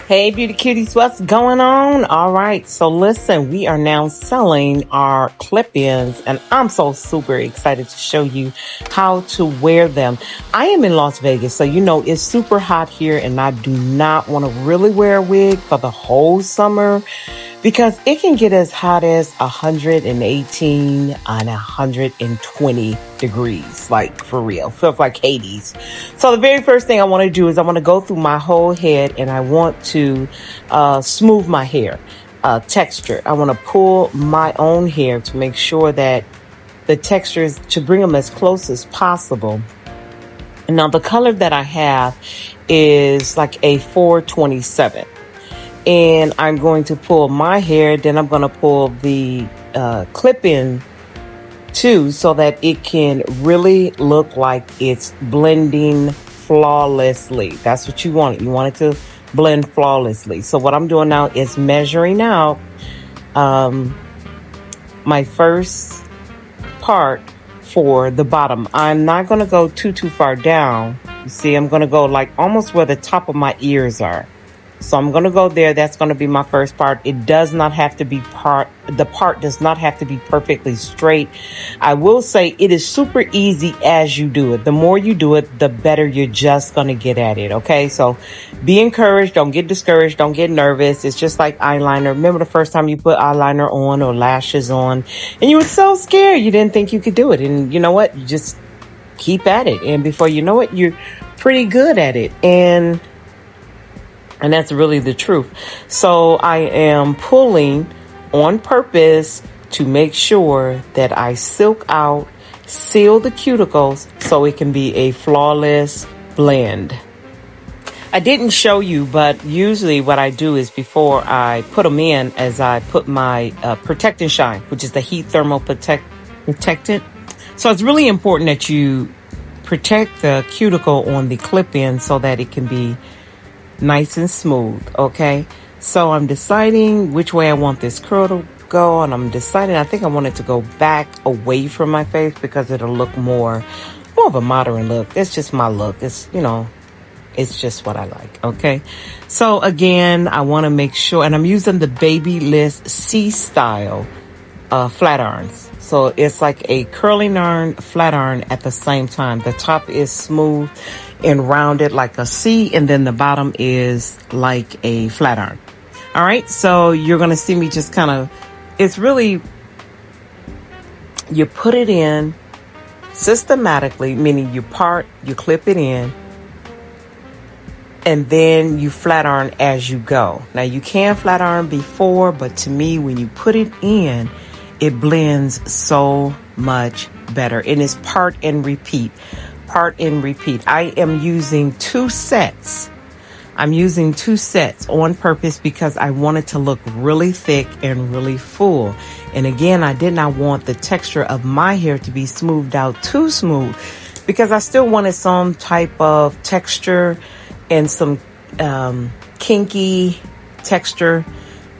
Hey, beauty cuties, what's going on? All right, so listen, we are now selling our clip-ins, and I'm so super excited to show you how to wear them. I am in Las Vegas, so you know it's super hot here, and I do not want to really wear a wig for the whole summer because it can get as hot as 118 and 120 degrees, like for real. Feels like Hades. So the very first thing I want to do is I want to go through my whole head and I want to smooth my hair texture. I want to pull my own hair to make sure that the texture is to bring them as close as possible. And now the color that I have is like a 427. And I'm going to pull my hair, then I'm going to pull the clip-in too, so that it can really look like it's blending flawlessly. That's what you want. You want it to blend flawlessly. So what I'm doing now is measuring out my first part for the bottom. I'm not going to go too far down. You see, I'm going to go like almost where the top of my ears are. So I'm going to go there. That's going to be my first part. It does not have to be the part does not have to be perfectly straight. I will say it is super easy as you do it. The more you do it, the better you're just going to get at it. Okay. So be encouraged. Don't get discouraged. Don't get nervous. It's just like eyeliner. Remember the first time you put eyeliner on or lashes on and you were so scared. You didn't think you could do it. And you know what? You just keep at it. And before you know it, you're pretty good at it. And that's really the truth. So I am pulling on purpose to make sure that I silk out, seal the cuticles so it can be a flawless blend. I didn't show you, but usually what I do is before I put them in, as I put my Protectant Shine, which is the heat thermal protectant. So it's really important that you protect the cuticle on the clip-in so that it can be nice and smooth. Okay, so I'm deciding which way I want this curl to go, and I'm deciding I think I want it to go back away from my face because it'll look more of a modern look. It's just my look. It's, you know, it's just what I like. Okay, so again, I want to make sure, and I'm using the Babyliss C style flat irons. So it's like a curling iron, flat iron at the same time. The top is smooth and rounded like a C, and then the bottom is like a flat iron. All right, so you're going to see me just kind of, it's really, you put it in systematically, meaning you clip it in, and then you flat iron as you go. Now you can flat iron before, but to me, when you put it in, it blends so much better. And it's part and repeat. I am using two sets. I'm using two sets on purpose because I want it to look really thick and really full. And again, I did not want the texture of my hair to be smoothed out too smooth because I still wanted some type of texture and some kinky texture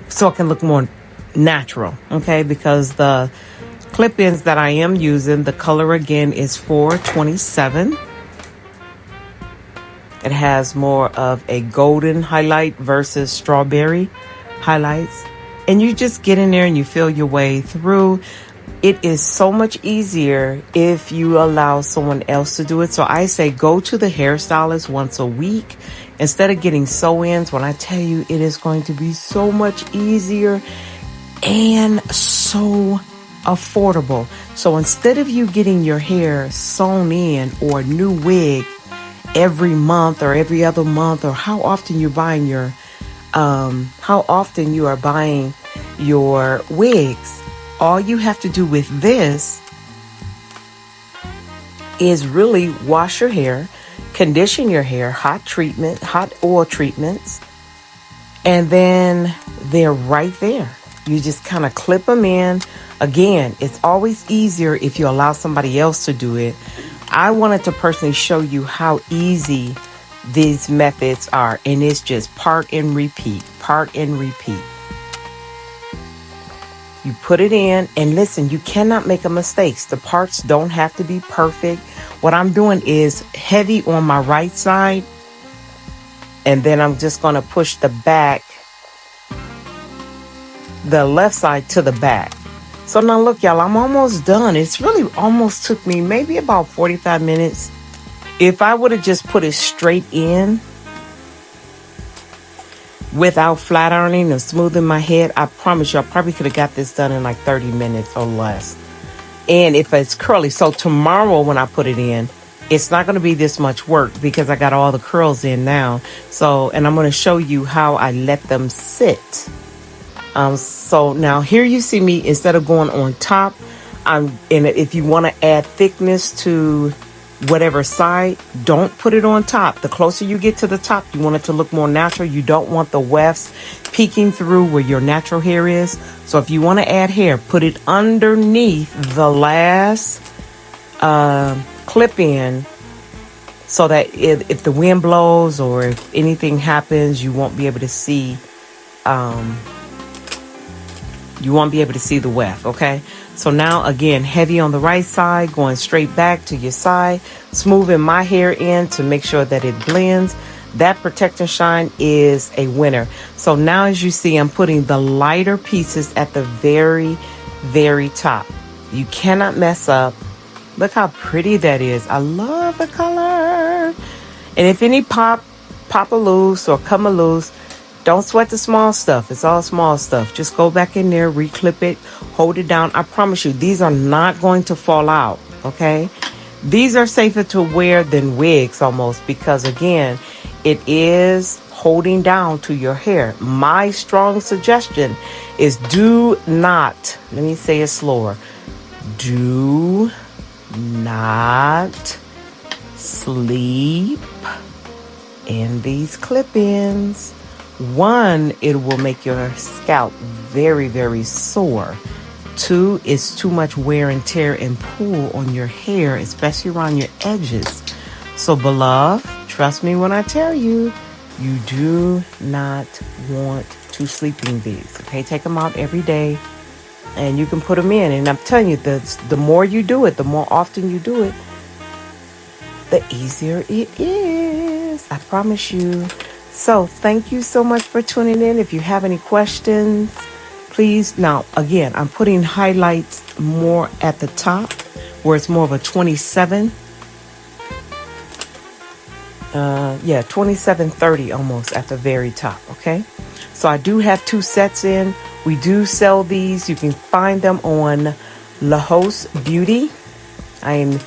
so it can look more natural. Okay, because the clip-ins that I am using, the color again is 427. It has more of a golden highlight versus strawberry highlights. And you just get in there and you feel your way through. It is so much easier if you allow someone else to do it. So I say go to the hairstylist once a week instead of getting sew-ins. When I tell you it is going to be so much easier and so affordable. So instead of you getting your hair sewn in or a new wig every month or every other month, or how often you are buying your wigs, all you have to do with this is really wash your hair, condition your hair, hot oil treatments, and then they're right there. You just kind of clip them in. Again, it's always easier if you allow somebody else to do it. I wanted to personally show you how easy these methods are, and it's just part and repeat. You put it in, and listen, you cannot make a mistake. The parts don't have to be perfect. What I'm doing is heavy on my right side And then I'm just going to push the left side to the back. So now look, y'all, I'm almost done. It's really almost took me maybe about 45 minutes. If I would have just put it straight in without flat ironing and smoothing my head, I promise you, I probably could have got this done in like 30 minutes or less. And if it's curly, so tomorrow when I put it in, it's not going to be this much work because I got all the curls in now. So, and I'm going to show you how I let them sit. So now here you see me, instead of going on top, and if you want to add thickness to whatever side, don't put it on top. The closer you get to the top, you want it to look more natural. You don't want the wefts peeking through where your natural hair is. So if you want to add hair, put it underneath the last clip in, so that if the wind blows or if anything happens, you won't be able to see the weft. Okay, so now again, heavy on the right side, going straight back to your side, smoothing my hair in to make sure that it blends. That Protectant Shine is a winner. So now, as you see, I'm putting the lighter pieces at the very, very top. You cannot mess up. Look how pretty that is. I love the color. And if any pop a loose or come a loose, don't sweat the small stuff. It's all small stuff. Just go back in there, reclip it, hold it down. I promise you, these are not going to fall out, okay? These are safer to wear than wigs almost, because again, it is holding down to your hair. My strong suggestion is do not, let me say it slower, do not sleep in these clip-ins. One, it will make your scalp very, very sore. Two, it's too much wear and tear and pull on your hair, especially around your edges. So, beloved, trust me when I tell you, you do not want to sleep in these. Okay, take them out every day, and you can put them in. And I'm telling you, the more you do it, the more often you do it, the easier it is. I promise you. So thank you so much for tuning in. If you have any questions, please. Now, again, I'm putting highlights more at the top where it's more of a 27. 2730 almost at the very top. Okay. So I do have 2 sets in. We do sell these. You can find them on La Host Beauty. I am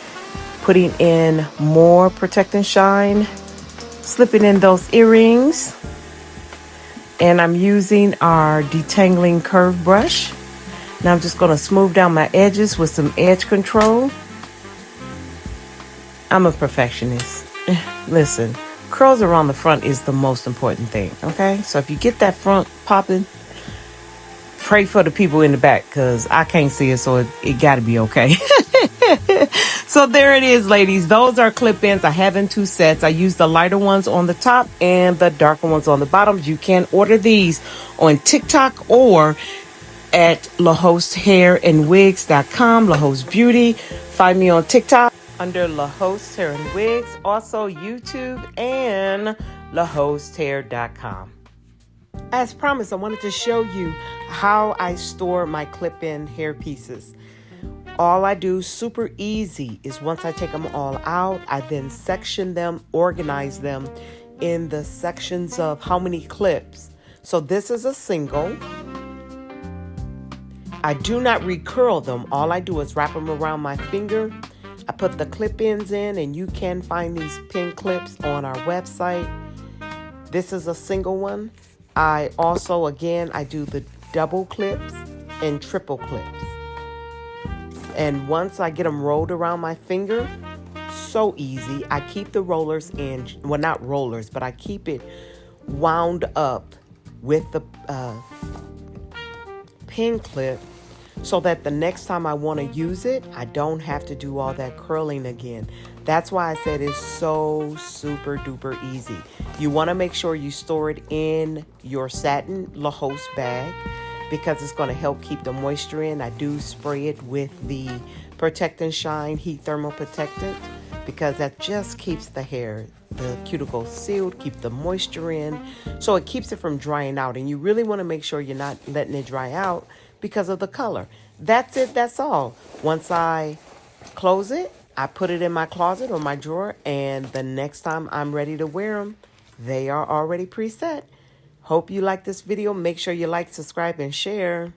putting in more Protect and Shine, slipping in those earrings, and I'm using our Detangling curve brush. Now I'm just going to smooth down my edges with some edge control. I'm a perfectionist. Listen, curls around the front is the most important thing, okay? So if you get that front popping, pray for the people in the back, because I can't see it, so it got to be okay. So there it is, ladies. Those are clip-ins. I have in 2 sets. I use the lighter ones on the top and the darker ones on the bottom. You can order these on TikTok or at lahosthairandwigs.com, La Host Beauty. Find me on TikTok under La Host Hair and Wigs, also YouTube and lahosthair.com. As promised, I wanted to show you how I store my clip-in hair pieces. All I do, super easy, is once I take them all out, I then section them, organize them in the sections of how many clips. So this is a single. I do not recurl them. All I do is wrap them around my finger. I put the clip-ins in, and you can find these pin clips on our website. This is a single one. I also, again, I do the double clips and triple clips. And once I get them rolled around my finger, so easy. I keep the rollers in, well, not rollers, but I keep it wound up with the pin clip so that the next time I want to use it, I don't have to do all that curling again. That's why I said it's so super duper easy. You want to make sure you store it in your satin La Host bag, because it's going to help keep the moisture in. I do spray it with the Protect and Shine Heat Thermal Protectant. because that just keeps the hair, the cuticles sealed, keep the moisture in, so it keeps it from drying out. And you really want to make sure you're not letting it dry out because of the color. That's it, that's all. Once I close it, I put it in my closet or my drawer, and the next time I'm ready to wear them, they are already preset. Hope you like this video. Make sure you like, subscribe, and share.